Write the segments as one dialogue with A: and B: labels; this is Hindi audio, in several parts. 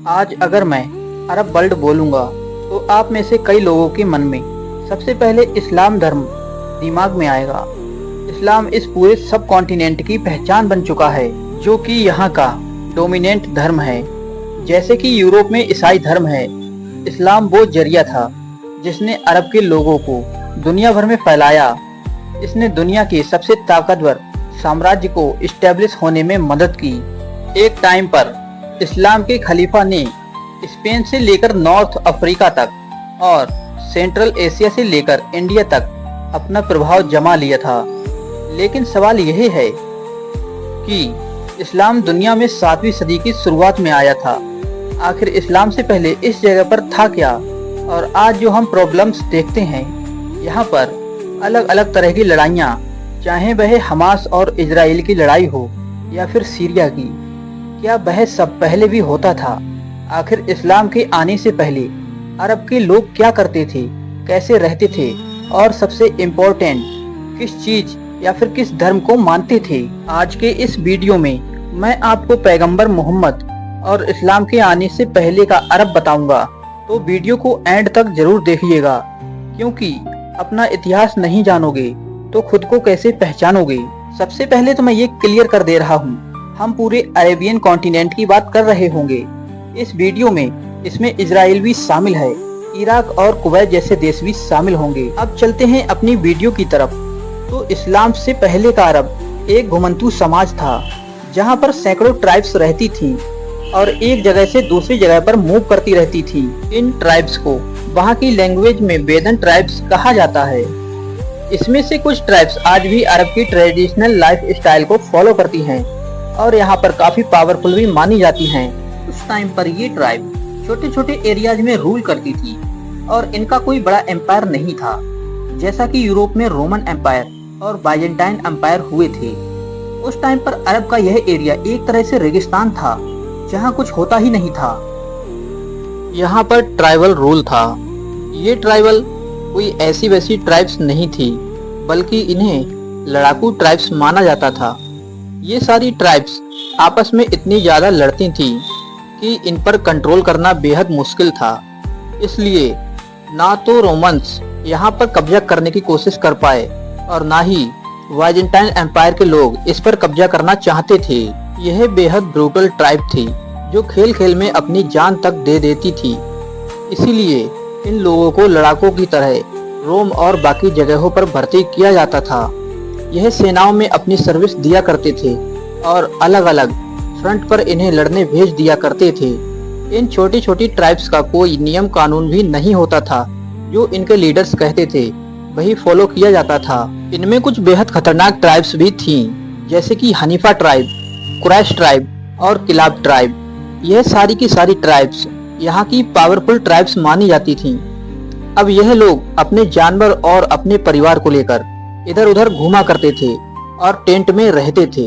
A: आज अगर मैं अरब वर्ल्ड बोलूँगा तो आप में से कई लोगों के मन में सबसे पहले इस्लाम धर्म दिमाग में आएगा। इस्लाम इस पूरे सब कॉन्टिनेंट की पहचान बन चुका है, जो कि यहाँ का डोमिनेंट धर्म है। जैसे कि यूरोप में ईसाई धर्म है, इस्लाम वो जरिया था जिसने अरब के लोगों को दुनिया भर में फैलाया। इसने दुनिया के सबसे ताकतवर साम्राज्य को इस्टेब्लिश होने में मदद की। एक टाइम पर इस्लाम के खलीफा ने स्पेन से लेकर नॉर्थ अफ्रीका तक और सेंट्रल एशिया से लेकर इंडिया तक अपना प्रभाव जमा लिया था। लेकिन सवाल यह है कि इस्लाम दुनिया में 7वीं सदी की शुरुआत में आया था। आखिर इस्लाम से पहले इस जगह पर था क्या? और आज जो हम प्रॉब्लम्स देखते हैं यहाँ पर, अलग अलग तरह की लड़ाइयाँ, चाहे वह हमास और इजराइल की लड़ाई हो या फिर सीरिया की, क्या वह सब पहले भी होता था? आखिर इस्लाम के आने से पहले अरब के लोग क्या करते थे, कैसे रहते थे और सबसे इम्पोर्टेंट किस चीज या फिर किस धर्म को मानते थे? आज के इस वीडियो में मैं आपको पैगंबर मोहम्मद और इस्लाम के आने से पहले का अरब बताऊंगा, तो वीडियो को एंड तक जरूर देखिएगा, क्योंकि अपना इतिहास नहीं जानोगे तो खुद को कैसे पहचानोगे। सबसे पहले तो मैं ये क्लियर कर दे रहा हूँ, हम पूरे अरेबियन कॉन्टिनेंट की बात कर रहे होंगे इस वीडियो में। इसमें इजराइल भी शामिल है, इराक और कुवैत जैसे देश भी शामिल होंगे। अब चलते हैं अपनी वीडियो की तरफ। तो इस्लाम से पहले का अरब एक घुमंतू समाज था, जहाँ पर सैकड़ों ट्राइब्स रहती थी और एक जगह से दूसरी जगह पर मूव करती रहती थी। इन ट्राइब्स को वहाँ की लैंग्वेज में बेदन ट्राइब्स कहा जाता है। इसमें से कुछ ट्राइब्स आज भी अरब की ट्रेडिशनल लाइफ स्टाइल को फॉलो करती हैं और यहाँ पर काफी पावरफुल भी मानी जाती हैं। उस टाइम पर ये ट्राइब छोटे छोटे एरियाज में रूल करती थी और इनका कोई बड़ा एम्पायर नहीं था, जैसा कि यूरोप में रोमन एम्पायर और बाइजेंटाइन एम्पायर हुए थे। उस टाइम पर अरब का यह एरिया एक तरह से रेगिस्तान था, जहाँ कुछ होता ही नहीं था। यहाँ पर ट्राइबल रूल था। ये ट्राइबल कोई ऐसी वैसी ट्राइब्स नहीं थी, बल्कि इन्हें लड़ाकू ट्राइब्स माना जाता था। ये सारी ट्राइब्स आपस में इतनी ज़्यादा लड़ती थी कि इन पर कंट्रोल करना बेहद मुश्किल था। इसलिए ना तो रोमन्स यहाँ पर कब्जा करने की कोशिश कर पाए और ना ही बाइजेंटाइन एम्पायर के लोग इस पर कब्जा करना चाहते थे। यह बेहद ब्रूटल ट्राइब थी, जो खेल खेल में अपनी जान तक दे देती थी। इसीलिए इन लोगों को लड़ाकों की तरह रोम और बाकी जगहों पर भर्ती किया जाता था। यह सेनाओं में अपनी सर्विस दिया करते थे और अलग अलग फ्रंट पर इन्हें लड़ने भेज दिया करते थे। इन छोटी छोटी ट्राइब्स का कोई नियम कानून भी नहीं होता था, जो इनके लीडर्स कहते थे वही फॉलो किया जाता था। इनमें कुछ बेहद खतरनाक ट्राइब्स भी थीं, जैसे कि हनीफा ट्राइब, कुरैश ट्राइब और किलाब ट्राइब। यह सारी की सारी ट्राइब्स यहाँ की पावरफुल ट्राइब्स मानी जाती थीं। अब यह लोग अपने जानवर और अपने परिवार को लेकर इधर उधर घूमा करते थे और टेंट में रहते थे।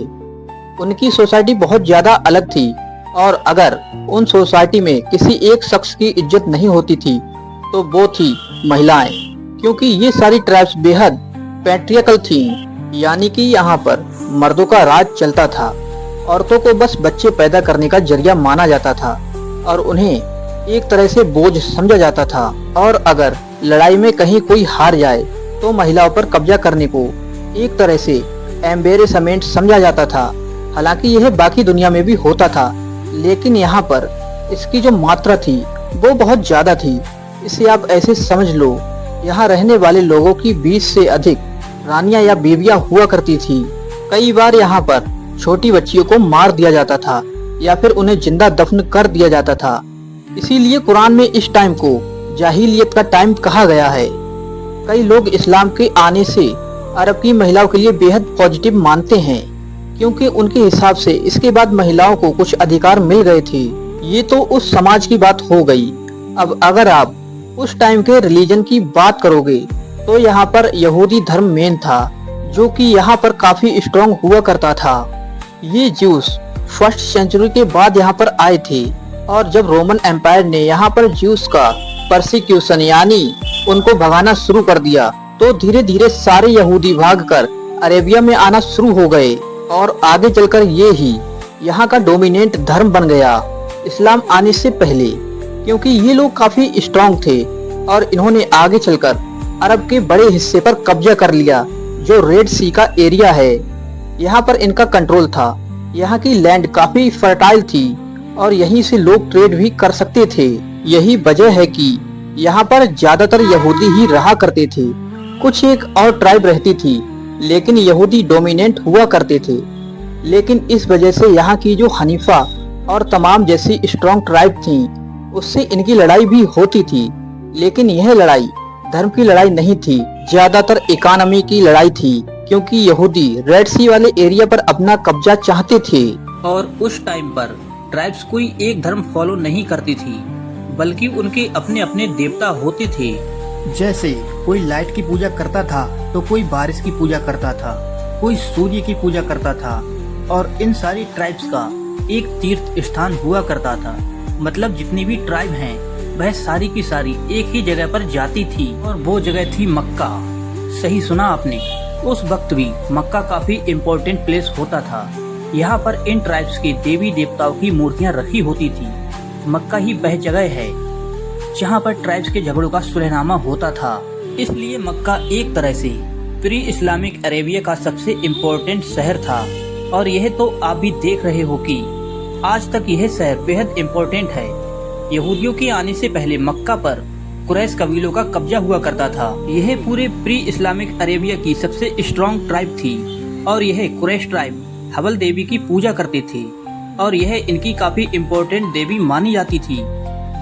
A: उनकी सोसाइटी बहुत ज्यादा अलग थी और अगर उन सोसाइटी में किसी एक शख्स की इज्जत नहीं होती थी तो वो थी महिलाएं, क्योंकि ये सारी ट्राइब्स बेहद पैट्रियकल थी, यानी कि यहाँ पर मर्दों का राज चलता था। औरतों को बस बच्चे पैदा करने का जरिया माना जाता था और उन्हें एक तरह से बोझ समझा जाता था। और अगर लड़ाई में कहीं कोई हार जाए तो महिलाओं पर कब्जा करने को एक तरह से एम्बेरसमेंट समझा जाता था। हालांकि यह बाकी दुनिया में भी होता था, लेकिन यहाँ पर इसकी जो मात्रा थी वो बहुत ज्यादा थी। इसे आप ऐसे समझ लो, यहाँ रहने वाले लोगों की 20 से अधिक रानियां या बीवियां हुआ करती थी। कई बार यहाँ पर छोटी बच्चियों को मार दिया जाता था या फिर उन्हें जिंदा दफन कर दिया जाता था। इसीलिए कुरान में इस टाइम को जाहिलियत का टाइम कहा गया है। कई लोग इस्लाम के आने से अरब की महिलाओं के लिए बेहद पॉजिटिव मानते हैं, क्योंकि उनके हिसाब से इसके बाद महिलाओं को कुछ अधिकार मिल गए थे। ये तो उस समाज की बात हो गई। अब अगर आप उस टाइम के रिलीजन की बात करोगे तो यहाँ पर यहूदी धर्म मेन था, जो कि यहाँ पर काफी स्ट्रॉन्ग हुआ करता था। ये ज्यूस 1st सेंचुरी के बाद यहाँ पर आए थे और जब रोमन एम्पायर ने यहाँ पर ज्यूस का परसिक्यूशन यानी उनको भगाना शुरू कर दिया, तो धीरे धीरे सारे यहूदी भागकर अरेबिया में आना शुरू हो गए और आगे चलकर ये ही यहाँ का डोमिनेंट धर्म बन गया। इस्लाम आने से पहले, क्योंकि ये लोग काफी स्ट्रांग थे और इन्होंने आगे चलकर अरब के बड़े हिस्से पर कब्जा कर लिया, जो रेड सी का एरिया है। यहाँ पर इनका कंट्रोल था। यहाँ की लैंड काफी फर्टाइल थी और यहीं से लोग ट्रेड भी कर सकते थे। यही वजह है कि यहाँ पर ज्यादातर यहूदी ही रहा करते थे। कुछ एक और ट्राइब रहती थी, लेकिन यहूदी डोमिनेंट हुआ करते थे। लेकिन इस वजह से यहाँ की जो हनीफा और तमाम जैसी स्ट्रॉन्ग ट्राइब थी, उससे इनकी लड़ाई भी होती थी। लेकिन यह लड़ाई धर्म की लड़ाई नहीं थी, ज्यादातर इकोनॉमी की लड़ाई थी, क्योंकि यहूदी रेड सी वाले एरिया पर अपना कब्जा चाहते थे।
B: और उस टाइम पर ट्राइब्स कोई एक धर्म फॉलो नहीं करती थी, बल्कि उनके अपने अपने देवता होते थे।
C: जैसे कोई लाइट की पूजा करता था तो कोई बारिश की पूजा करता था, कोई सूर्य की पूजा करता था। और इन सारी ट्राइब्स का एक तीर्थ स्थान हुआ करता था। मतलब जितनी भी ट्राइब हैं वह सारी की सारी एक ही जगह पर जाती थी, और वो जगह थी मक्का। सही सुना आपने। उस वक्त भी मक्का काफी इम्पोर्टेंट प्लेस होता था। यहाँ पर इन ट्राइब्स के देवी देवताओं की मूर्तियाँ रखी होती थी। मक्का ही वह जगह है जहाँ पर ट्राइब्स के झगड़ों का सुलहनामा होता था। इसलिए मक्का एक तरह से प्री इस्लामिक अरेबिया का सबसे इम्पोर्टेंट शहर था। और यह तो आप भी देख रहे हो कि आज तक यह शहर बेहद इम्पोर्टेंट है। यहूदियों के आने से पहले मक्का पर कुरैश कबीलों का कब्जा हुआ करता था। यह पूरे प्री इस्लामिक अरेबिया की सबसे स्ट्रॉन्ग ट्राइब थी, और यह कुरैश ट्राइब हबल देवी की पूजा करते थे, और यह इनकी काफी इम्पोर्टेंट देवी मानी जाती थी।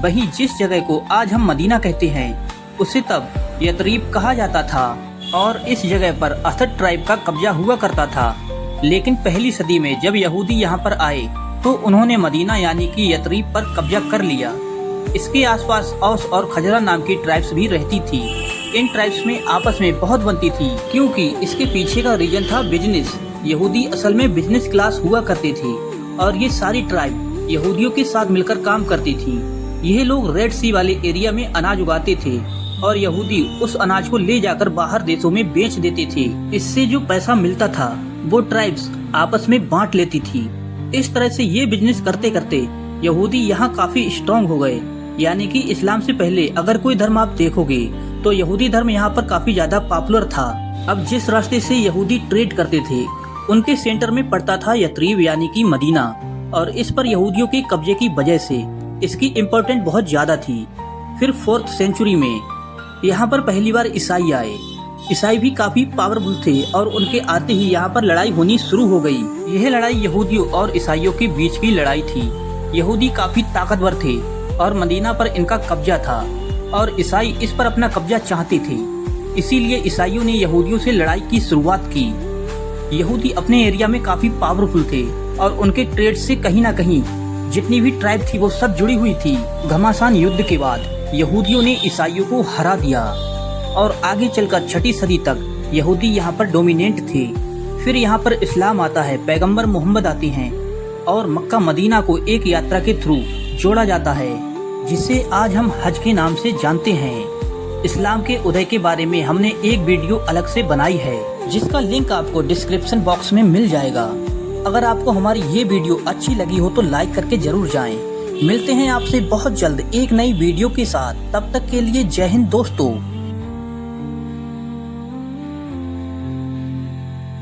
C: वहीं जिस जगह को आज हम मदीना कहते हैं, उसे तब यतरीब कहा जाता था, और इस जगह पर असद ट्राइब का कब्जा हुआ करता था। लेकिन पहली सदी में जब यहूदी यहाँ पर आए तो उन्होंने मदीना यानी कि यतरीब पर कब्जा कर लिया। इसके आसपास औस और खजरा नाम की ट्राइब्स भी रहती थी। इन ट्राइब्स में आपस में बहुत बनती थी, क्योंकि इसके पीछे का रीजन था बिजनेस। यहूदी असल में बिजनेस क्लास हुआ करते थे, और ये सारी ट्राइब यहूदियों के साथ मिलकर काम करती थी। यह लोग रेड सी वाले एरिया में अनाज उगाते थे, और यहूदी उस अनाज को ले जाकर बाहर देशों में बेच देते थे। इससे जो पैसा मिलता था वो ट्राइब्स आपस में बांट लेती थी। इस तरह से ये बिजनेस करते करते यहूदी यहाँ काफी स्ट्रॉन्ग हो गए। यानी कि इस्लाम से पहले अगर कोई धर्म आप देखोगे तो यहूदी धर्म यहाँ पर काफी ज्यादा पॉपुलर था। अब जिस रास्ते से यहूदी ट्रेड करते थे उनके सेंटर में पड़ता था यतरीब यानी कि मदीना, और इस पर यहूदियों के कब्जे की वजह से इसकी इम्पोर्टेंस बहुत ज्यादा थी। फिर 4th सेंचुरी में यहाँ पर पहली बार ईसाई आए। ईसाई भी काफी पावरफुल थे, और उनके आते ही यहाँ पर लड़ाई होनी शुरू हो गई। यह लड़ाई यहूदियों और ईसाइयों के बीच की लड़ाई थी। यहूदी काफी ताकतवर थे और मदीना पर इनका कब्जा था, और ईसाई इस पर अपना कब्जा चाहते थे। इसीलिए ईसाइयों ने यहूदियों से लड़ाई की शुरुआत की। यहूदी अपने एरिया में काफी पावरफुल थे, और उनके ट्रेड से कहीं ना कहीं जितनी भी ट्राइब थी वो सब जुड़ी हुई थी। घमासान युद्ध के बाद यहूदियों ने ईसाइयों को हरा दिया, और आगे चलकर 6ठी सदी तक यहूदी यहाँ पर डोमिनेंट थे। फिर यहाँ पर इस्लाम आता है, पैगंबर मोहम्मद आते हैं, और मक्का मदीना को एक यात्रा के थ्रू जोड़ा जाता है, जिसे आज हम हज के नाम से जानते हैं। इस्लाम के उदय के बारे में हमने एक वीडियो अलग से बनाई है, जिसका लिंक आपको डिस्क्रिप्शन बॉक्स में मिल जाएगा। अगर आपको हमारी ये वीडियो अच्छी लगी हो तो लाइक करके जरूर जाएं। मिलते हैं आपसे बहुत जल्द एक नई वीडियो के साथ। तब तक के लिए जय हिंद दोस्तों।